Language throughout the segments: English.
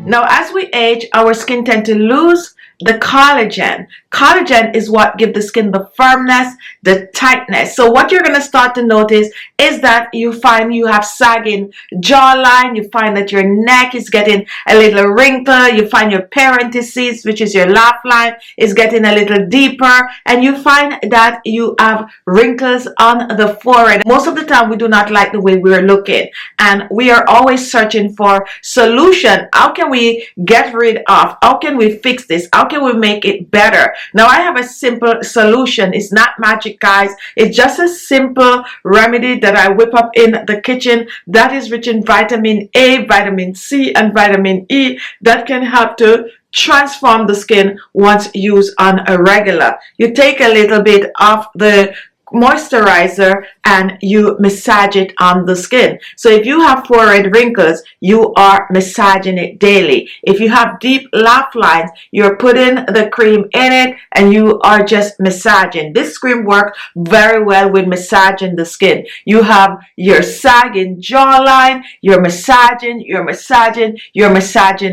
Now, as we age, our skin tends to lose the collagen. Collagen is what gives the skin the firmness, the tightness. So what you're going to start to notice is that you find you have sagging jawline. You find that your neck is getting a little wrinkle. You find your parentheses, which is your laugh line, is getting a little deeper. And you find that you have wrinkles on the forehead. Most of the time, we do not like the way we're looking. And we are always searching for solution. How can we get rid of? How can we fix this? How can we make it better? Now, I have a simple solution. It's not magic, guys. It's just a simple remedy that I whip up in the kitchen that is rich in vitamin A, vitamin C, and vitamin E that can help to transform the skin once used on a regular. You take a little bit of the moisturizer and you massage it on the skin. So if you have forehead wrinkles, you are massaging it daily. If you have deep laugh lines, you're putting the cream in it and you are just massaging. This cream works very well with massaging the skin. You have your sagging jawline, you're massaging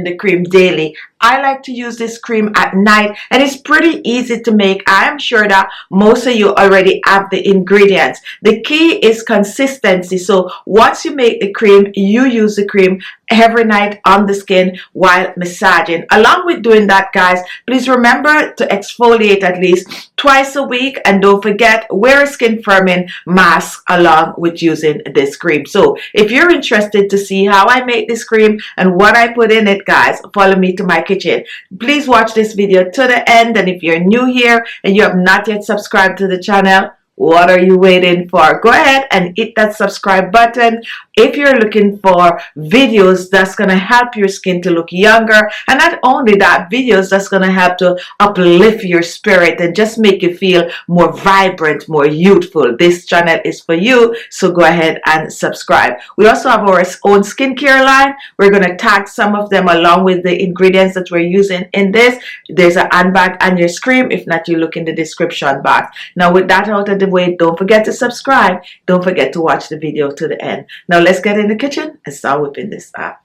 the cream daily. I like to use this cream at night and it's pretty easy to make. I am sure that most of you already have the ingredients. The key is consistency. So once you make the cream, you use the cream every night on the skin while massaging. Along with doing that, guys, please remember to exfoliate at least twice a week, and don't forget, wear a skin firming mask along with using this cream. So if you're interested to see how I make this cream and what I put in it, guys, follow me to my kitchen. Please watch this video to the end, and if you're new here and you have not yet subscribed to the channel, what are you waiting for? Go ahead and hit that subscribe button if you're looking for videos that's going to help your skin to look younger. And not only that, videos that's going to help to uplift your spirit and just make you feel more vibrant, more youthful. This channel is for you, so go ahead and subscribe. We also have our own skincare line. We're going to tag some of them along with the ingredients that we're using in this. There's a handbag on your screen. If not, you look in the description box. Now, with that out of the way, don't forget to subscribe. Don't forget to watch the video to the end. Now let's get in the kitchen and start whipping this up.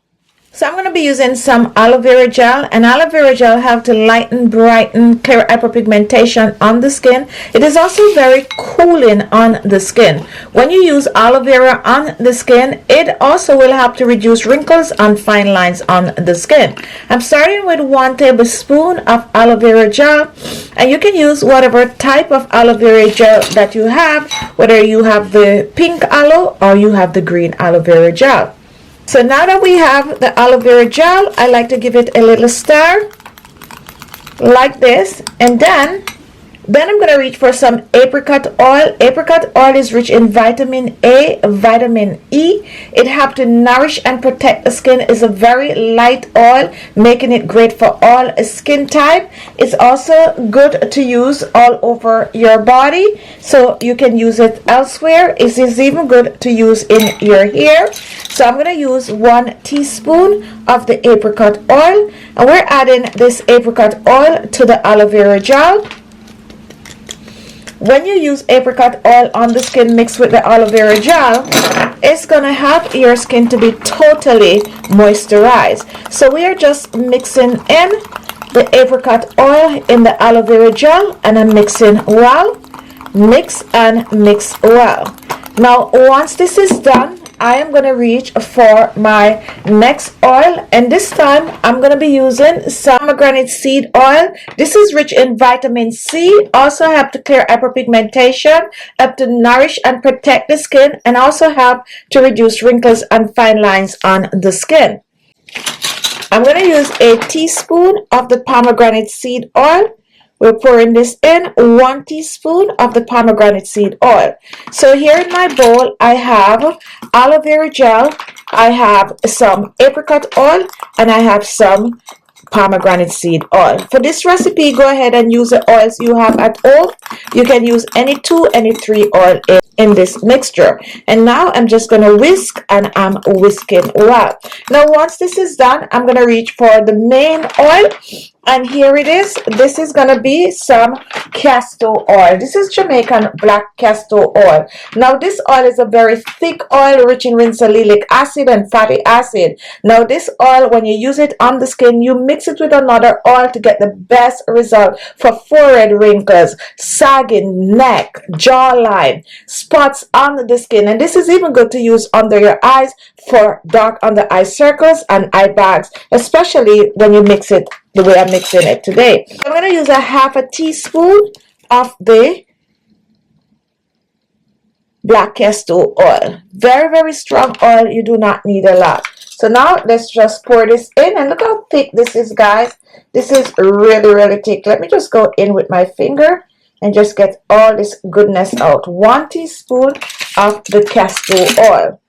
So I'm going to be using some aloe vera gel, and aloe vera gel helps to lighten, brighten, clear hyperpigmentation on the skin. It is also very cooling on the skin. When you use aloe vera on the skin, it also will help to reduce wrinkles and fine lines on the skin. I'm starting with 1 tablespoon of aloe vera gel, and you can use whatever type of aloe vera gel that you have, whether you have the pink aloe or you have the green aloe vera gel. So now that we have the aloe vera gel, I like to give it a little stir like this, and then I'm going to reach for some apricot oil. Apricot oil is rich in vitamin A, vitamin E. It helps to nourish and protect the skin. It's a very light oil, making it great for all skin type. It's also good to use all over your body, so you can use it elsewhere. It is even good to use in your hair. So I'm going to use 1 teaspoon of the apricot oil, and we're adding this apricot oil to the aloe vera gel. When you use apricot oil on the skin mixed with the aloe vera gel, it's going to help your skin to be totally moisturized. So we are just mixing in the apricot oil in the aloe vera gel, and I'm mixing well. Mix and mix well. Now, once this is done, I am going to reach for my next oil, and this time I'm going to be using some pomegranate seed oil. This is rich in vitamin C, also help to clear hyperpigmentation, help to nourish and protect the skin, and also help to reduce wrinkles and fine lines on the skin. I'm going to use a teaspoon of the pomegranate seed oil. We're pouring this in, 1 teaspoon of the pomegranate seed oil. So here in my bowl, I have aloe vera gel, I have some apricot oil, and I have some pomegranate seed oil. For this recipe, go ahead and use the oils you have at home. You can use any 2, any 3 oil in this mixture. And now I'm just going to whisk, and I'm whisking well. Now once this is done, I'm going to reach for the main oil. And here it is. This is going to be some castor oil. This is Jamaican black castor oil. Now this oil is a very thick oil rich in linolenic acid and fatty acid. Now this oil, when you use it on the skin, you mix it with another oil to get the best result for forehead wrinkles, sagging neck, jawline, spots on the skin. And this is even good to use under your eyes for dark under eye circles and eye bags, especially when you mix it the way I'm mixing it today. I'm going to use a half a teaspoon of the black castor oil. Very, very strong oil. You do not need a lot. So now let's just pour this in, and look how thick this is, guys. This is really, really thick. Let me just go in with my finger and just get all this goodness out. 1 teaspoon of the castor oil.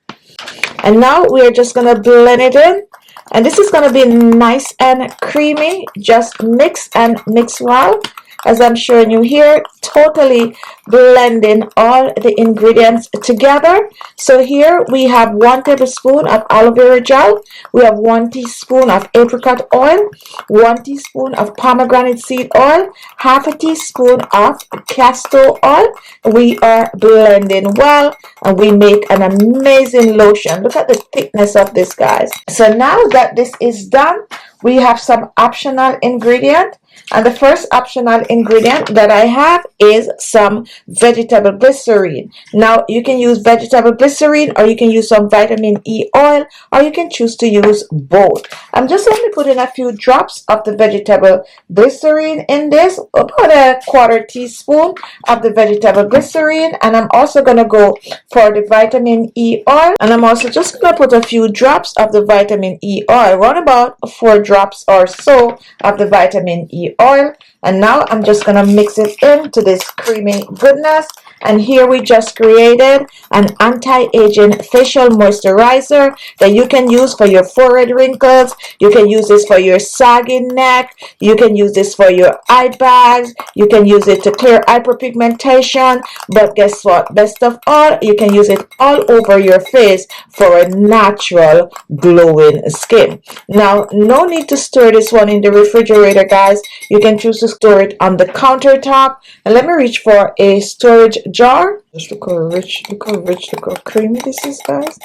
And now we're just going to blend it in. And this is going to be nice and creamy. Just mix and mix well. As I'm showing you here, totally blending all the ingredients together. So here we have 1 tablespoon of aloe vera gel. We have 1 teaspoon of apricot oil, 1 teaspoon of pomegranate seed oil, half a teaspoon of castor oil. We are blending well, and we make an amazing lotion. Look at the thickness of this, guys. So now that this is done, we have some optional ingredient. And the first optional ingredient that I have is some vegetable glycerine. Now you can use vegetable glycerine, or you can use some vitamin E oil, or you can choose to use both. I'm just only putting a few drops of the vegetable glycerine in this, about a 1/4 teaspoon of the vegetable glycerine. And I'm also going to go for the vitamin E oil, and I'm also just going to put a few drops of the vitamin E oil, around about 4 drops or so of the vitamin E oil. And now I'm just going to mix it into this creamy goodness. And here we just created an anti-aging facial moisturizer that you can use for your forehead wrinkles. You can use this for your sagging neck. You can use this for your eye bags. You can use it to clear hyperpigmentation. But guess what? Best of all, you can use it all over your face for a natural glowing skin. Now, no need to store this one in the refrigerator, guys. You can choose to store it on the countertop. And let me reach for a storage jar. Just look how rich, look how creamy this is, guys.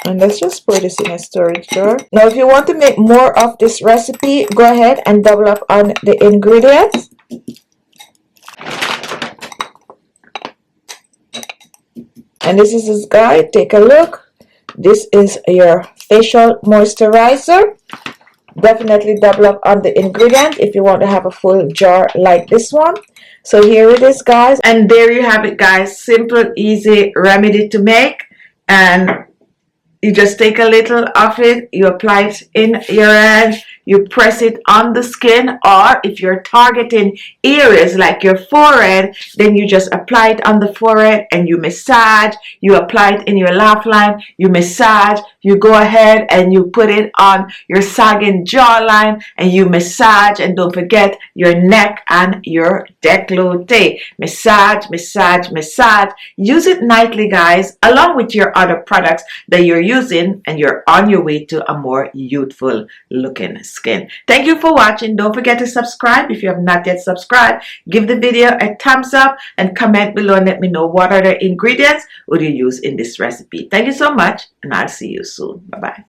And let's just pour this in a storage jar. Now if you want to make more of this recipe, go ahead and double up on the ingredients. And this is this guy. Take a look. This is your facial moisturizer. Definitely double up on the ingredient if you want to have a full jar like this one. So here it is, guys, and there you have it, guys. Simple, easy remedy to make. And you just take a little of it, you apply it in your hand, you press it on the skin, or if you're targeting areas like your forehead, then you just apply it on the forehead and you massage. You apply it in your laugh line, you massage. You go ahead and you put it on your sagging jawline and you massage. And don't forget your neck and your décolleté. Massage, massage, massage. Use it nightly, guys, along with your other products that you're using, and you're on your way to a more youthful looking skin. Thank you for watching. Don't forget to subscribe if you have not yet subscribed. Give the video a thumbs up and comment below and let me know what other ingredients would you use in this recipe. Thank you so much, and I'll see you soon. Bye bye.